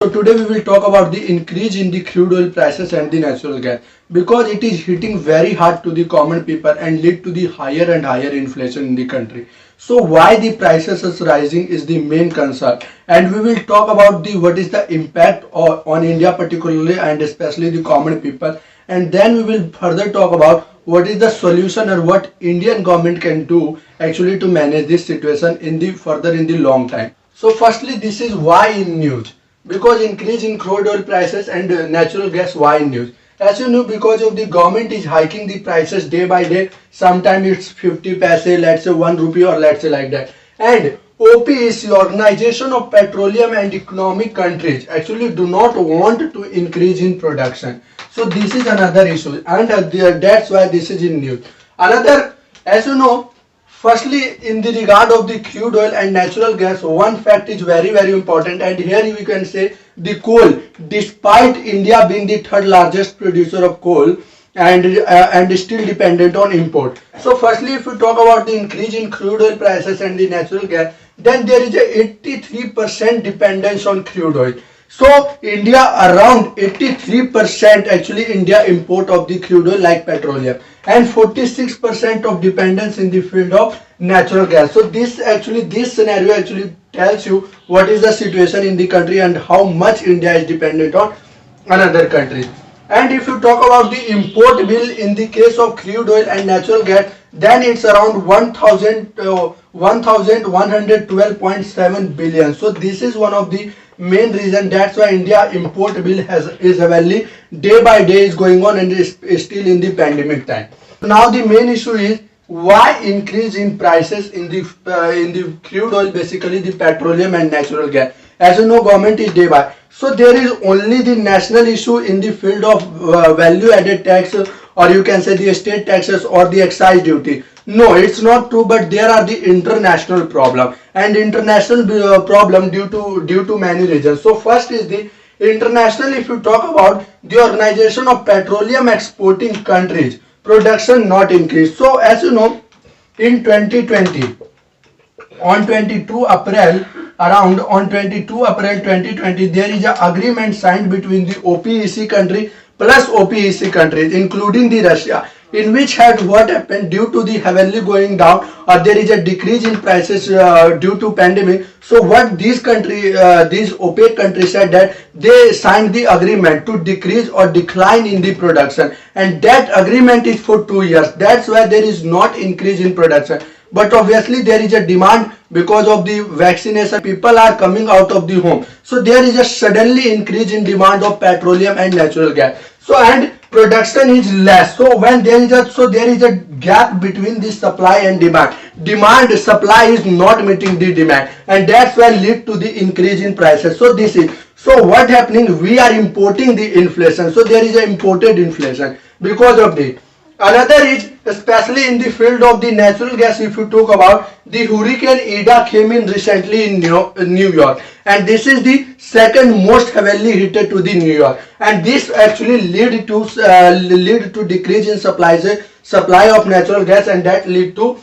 So today we will talk about the increase in the crude oil prices and the natural gas because it is hitting very hard to the common people and lead to the higher and higher inflation in the country. So why the prices is rising is the main concern, and we will talk about the what is the impact on India particularly and especially the common people, and then we will further talk about what is the solution or what Indian government can do actually to manage this situation in the further in the long time. So firstly, this is why in news, because increase in crude oil prices and natural gas. Why in news? As you know, because of the government is hiking the prices day by day. Sometimes it's 50 paise, let's say 1 rupee, or let's say like that. And OPEC, Organization of Petroleum and Economic Countries, actually do not want to increase in production. So this is another issue, and that's why this is in news. Another, as you know, firstly, in the regard of the crude oil and natural gas, one fact is very important, and here we can say the coal. Despite India being the third largest producer of coal and still dependent on import. So firstly, if we talk about the increase in crude oil prices and the natural gas, then there is a 83% dependence on crude oil. So India around 83% actually India import of the crude oil like petroleum, and 46% of dependence in the field of natural gas. So this scenario actually tells you what is the situation in the country and how much India is dependent on another country. And if you talk about the import bill in the case of crude oil and natural gas, then it's around 1112.7 billion. So this is one of the main reason. That's why India import bill is heavily day by day is going on and is still in the pandemic time. Now the main issue is why increase in prices in the crude oil, basically the petroleum and natural gas. As you know, government is day by. So there is only the national issue in the field of value added tax, or you can say the state taxes or the excise duty. No, it's not true, but there are the international problem, and international problem due to many reasons. So first is the international. If you talk about the Organization of Petroleum Exporting Countries, production not increased. So as you know, in 2020, on 22 April 2020, there is an agreement signed between the OPEC country plus OPEC countries, including the Russia, in which had what happened due to the heavily going down, or there is a decrease in prices due to pandemic. So what these OPEC countries said that they signed the agreement to decrease or decline in the production, and that agreement is for 2 years. That's why there is not increase in production. But obviously there is a demand because of the vaccination. People are coming out of the home. So there is a suddenly increase in demand of petroleum and natural gas. So and production is less. So when there is a gap between the supply and demand. Supply is not meeting the demand, and that's why lead to the increase in prices. So what happening? We are importing the inflation. So there is a imported inflation because of the. Another is, especially in the field of the natural gas, if you talk about the Hurricane Ida came in recently in New York, and this is the second most heavily hit to the New York, and this actually lead to decrease in supply of natural gas, and that lead to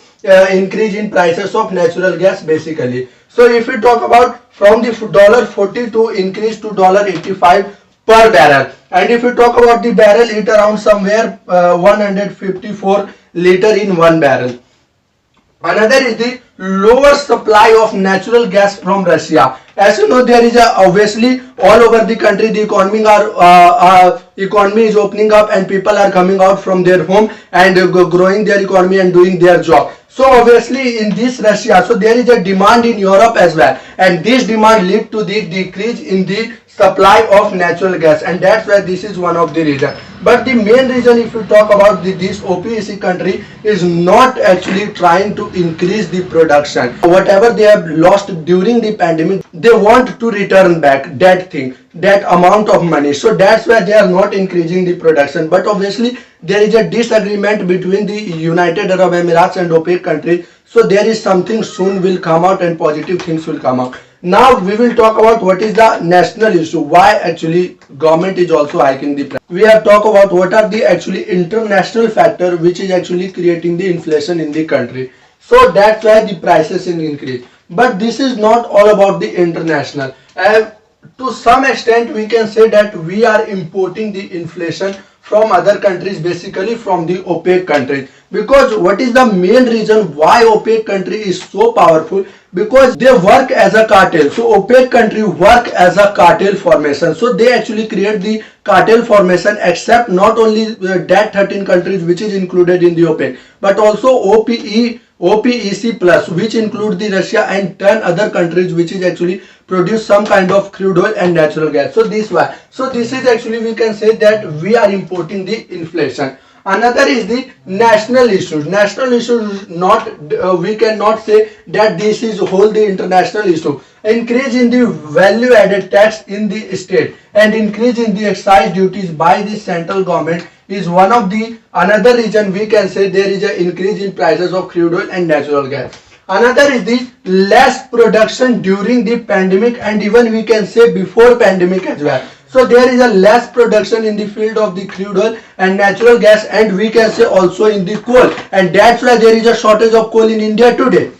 increase in prices of natural gas basically. So if we talk about from the $42 increase to $85 per barrel, and if you talk about the barrel, it around somewhere 154 liter in one barrel. Another is the lower supply of natural gas from Russia. As you know, there is obviously all over the country the economy is opening up, and people are coming out from their home and growing their economy and doing their job. So obviously in this Russia, so there is a demand in Europe as well, and this demand lead to the decrease in the supply of natural gas, and that's why this is one of the reason. But the main reason, if you talk about this OPEC country, is not actually trying to increase the production. Whatever they have lost during the pandemic, they want to return back that amount of money. So that's why they are not increasing the production. But obviously there is a disagreement between the United Arab Emirates and OPEC countries. So there is something soon will come out, and positive things will come out. Now we will talk about what is the national issue, why actually government is also hiking the price. We have talked about what are the actually international factor which is actually creating the inflation in the country. So that's why the prices increase. But this is not all about the international. to some extent we can say that we are importing the inflation from other countries, basically from the OPEC countries. Because what is the main reason why OPEC country is so powerful? Because they work as a cartel. So OPEC country work as a cartel formation. So they actually create the cartel formation, except not only that 13 countries which is included in the OPEC, but also OPEC plus, which include the Russia and 10 other countries which is actually produce some kind of crude oil and natural gas. So this why. So this is actually, we can say that we are importing the inflation. Another is the national issues. National issues, not we cannot say that this is whole the international issue. Increase in the value added tax in the state and increase in the excise duties by the central government is one of the another reason we can say there is an increase in prices of crude oil and natural gas. Another is the less production during the pandemic, and even we can say before pandemic as well. So there is a less production in the field of the crude oil and natural gas, and we can say also in the coal, and that's why there is a shortage of coal in India today.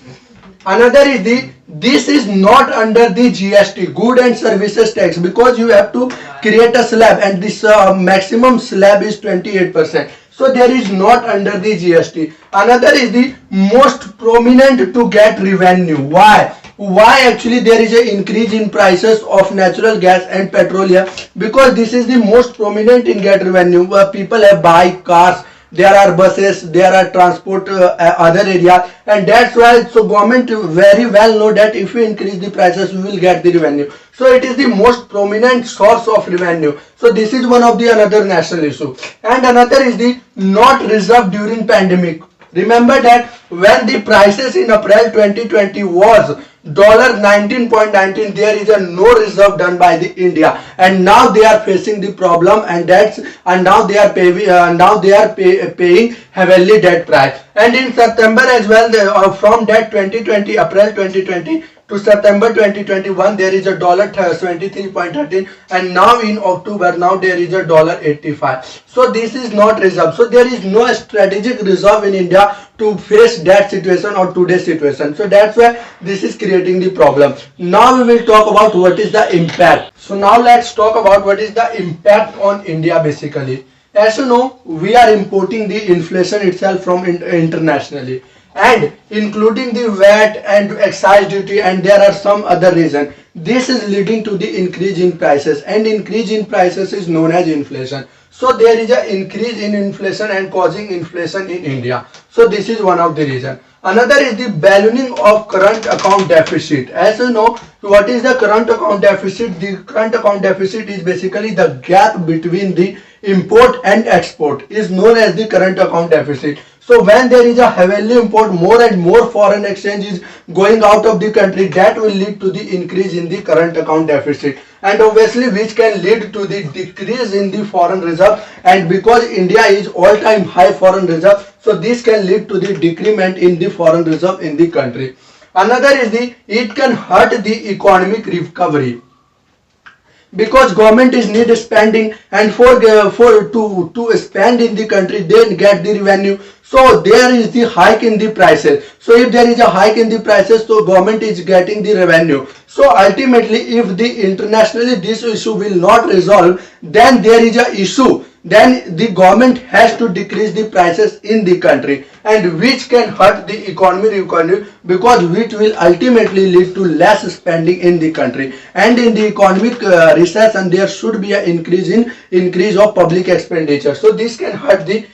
Another is this is not under the GST, good and services tax, because you have to create a slab, and this maximum slab is 28%. So there is not under the GST. Another is the most prominent to get revenue. Why? Why actually there is an increase in prices of natural gas and petroleum? Because this is the most prominent in get revenue. People have bike, cars, there are buses, there are transport other areas, and that's why so government very well know that if we increase the prices we will get the revenue. So it is the most prominent source of revenue. So this is one of the another national issue. And another is the not reserved during pandemic. Remember that when the prices in April 2020 was $19.19, there is a no reserve done by the India, and now they are facing the problem, and now they are paying heavily that price. And in September as well, from that 2020 April 2020 to September 2021, there is a $73.13, and now in October, now there is a $85. So this is not reserve. So there is no strategic reserve in India to face that situation or today's situation. So that's why this is creating the problem. Now we will talk about what is the impact. So now let's talk about what is the impact on India basically. As you know, we are importing the inflation itself from internationally, and including the VAT and excise duty, and there are some other reasons. This is leading to the increase in prices, and increase in prices is known as inflation. So there is an increase in inflation and causing inflation in India. So this is one of the reasons. Another is the ballooning of current account deficit. As you know, what is the current account deficit? The current account deficit is basically the gap between the import and export is known as the current account deficit. So when there is a heavily import, more and more foreign exchange is going out of the country, that will lead to the increase in the current account deficit, and obviously which can lead to the decrease in the foreign reserve. And because India is all-time high foreign reserve, so this can lead to the decrement in the foreign reserve in the country. Another is it can hurt the economic recovery, because government is need spending, and to spend in the country they get the revenue. So there is the hike in the prices. So if there is a hike in the prices, so government is getting the revenue. So ultimately, if the internationally this issue will not resolve, then there is a issue. Then the government has to decrease the prices in the country, and which can hurt the economy, because which will ultimately lead to less spending in the country, and in the economic recession there should be an increase of public expenditure. So this can hurt the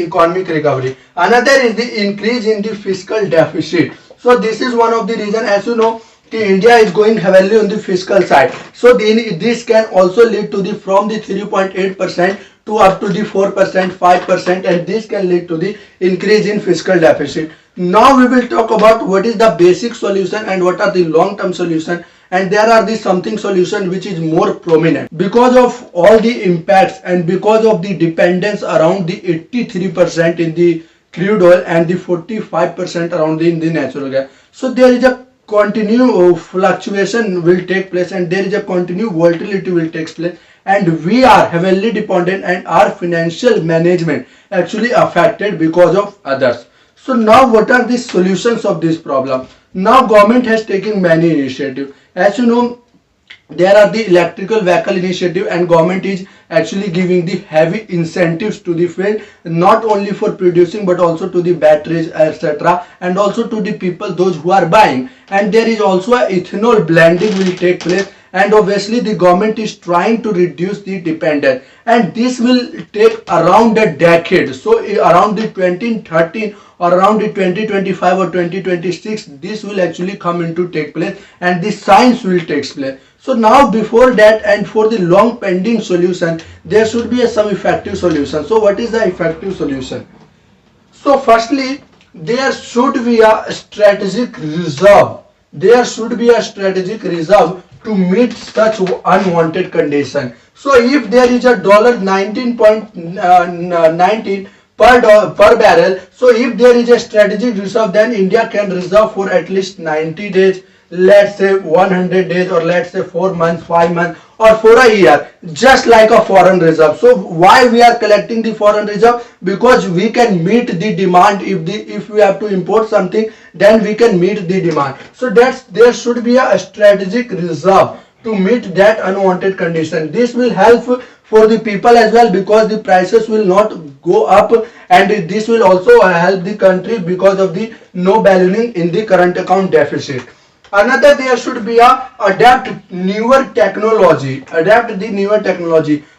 economic recovery. Another is the increase in the fiscal deficit. So this is one of the reasons. As you know, India is going heavily on the fiscal side. So this can also lead to the from the 3.8% to up to the 4%, 5%, and this can lead to the increase in fiscal deficit. Now we will talk about what is the basic solution and what are the long-term solution, and there are the something solution which is more prominent. Because of all the impacts and because of the dependence around the 83% in the crude oil and the 45% around in the natural gas. So there is a continued fluctuation will take place, and there is a continued volatility will take place, and we are heavily dependent, and our financial management actually affected because of others. So now what are the solutions of this problem? Now government has taken many initiatives. As you know, there are the electrical vehicle initiative, and government is actually giving the heavy incentives to the field, not only for producing but also to the batteries, etc., and also to the people those who are buying. And there is also a ethanol blending will take place, and obviously the government is trying to reduce the dependence, and this will take around a decade. So around the 2013 or around the 2025 or 2026, this will actually come into take place, and the science will take place. So now before that, and for the long pending solution, there should be some effective solution. So what is the effective solution? So firstly, there should be a strategic reserve. There should be a strategic reserve to meet such unwanted condition. So if there is a $19.19 per barrel, so if there is a strategic reserve, then India can reserve for at least 90 days, let's say 100 days, or let's say 4 months, 5 months, or for a year, just like a foreign reserve. So why we are collecting the foreign reserve? Because we can meet the demand. If we have to import something, then we can meet the demand. So there should be a strategic reserve to meet that unwanted condition. This will help for the people as well, because the prices will not go up, and this will also help the country because of the no ballooning in the current account deficit. Another, there should be a adapt the newer technology.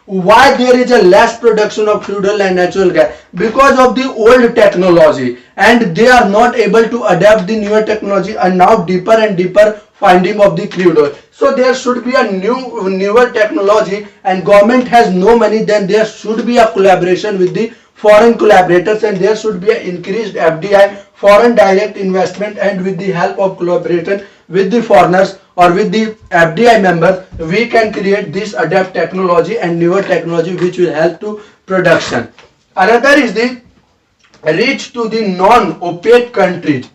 Why there is a less production of crude oil and natural gas? Because of the old technology, and they are not able to adapt the newer technology, and now deeper and deeper finding of the crude oil. So there should be a newer technology, and government has no money, then there should be a collaboration with the foreign collaborators, and there should be an increased FDI, foreign direct investment, and with the help of collaboration with the foreigners or with the FDI members, we can create this adapt technology and newer technology which will help to production. Another is the reach to the non-OPEC countries.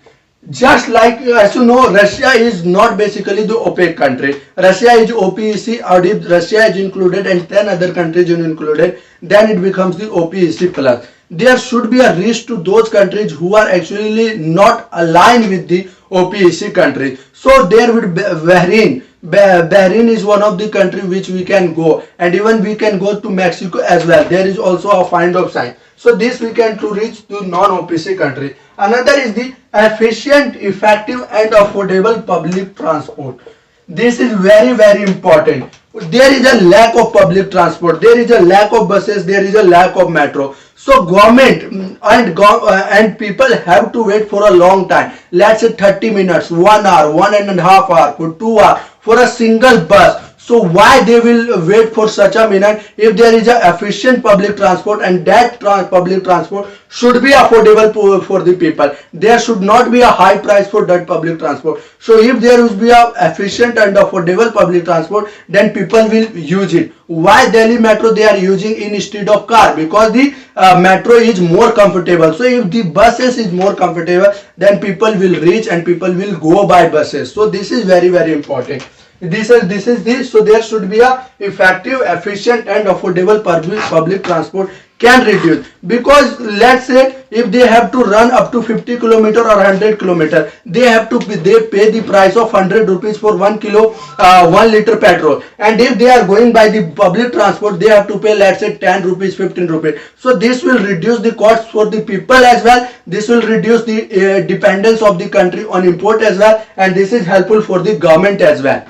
Just like, as you know, Russia is not basically the OPEC country. Russia is OPEC, or if Russia is included and 10 other countries are included, then it becomes the OPEC plus. There should be a reach to those countries who are actually not aligned with the OPEC country. So there would be Bahrain. Bahrain is one of the country which we can go, and even we can go to Mexico as well. There is also a find of sign. So this we can to reach to non-OPEC country. Another is the efficient, effective, and affordable public transport. This is very, very important. There is a lack of public transport. There is a lack of buses. There is a lack of metro. So government and people have to wait for a long time. Let's say 30 minutes, 1 hour, 1.5 hours, for 2 hours for a single bus. So why they will wait for such a minute if there is a efficient public transport, and that public transport should be affordable for the people. There should not be a high price for that public transport. So if there will be a efficient and affordable public transport, then people will use it. Why Delhi Metro they are using instead of car? Because the metro is more comfortable. So if the buses is more comfortable, then people will reach and people will go by buses. So this is very, very important. This is this. So there should be a effective, efficient, and affordable public transport can reduce. Because let's say if they have to run up to 50 kilometer or 100 kilometer, they pay the price of 100 rupees for 1 liter petrol. And if they are going by the public transport, they have to pay, let's say, 10 rupees, 15 rupees. So this will reduce the cost for the people as well. This will reduce the dependence of the country on import as well, and this is helpful for the government as well,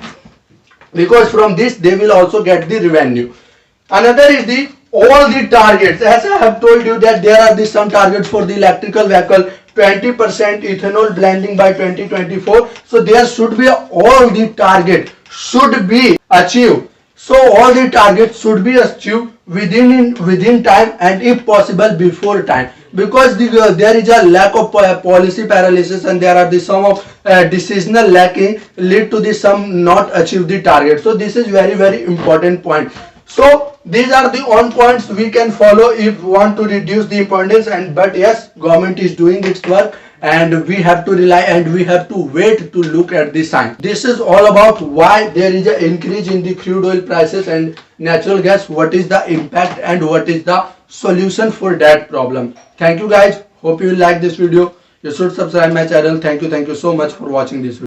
because from this they will also get the revenue. Another is the all the targets. As I have told you that there are some targets for the electrical vehicle, 20% ethanol blending by 2024. So there should be all the target should be achieved. So all the targets should be achieved within time, and if possible before time, because there is a lack of policy paralysis, and there are some of decisional lacking lead to the some not achieve the target. So this is very, very important point. So these are the on points we can follow if we want to reduce the importance, and but yes, government is doing its work, and we have to rely and we have to wait to look at the sign. This is all about why there is an increase in the crude oil prices and natural gas, what is the impact and what is the solution for that problem. Thank you guys, hope you like this video. You should subscribe my channel. Thank you so much for watching this video.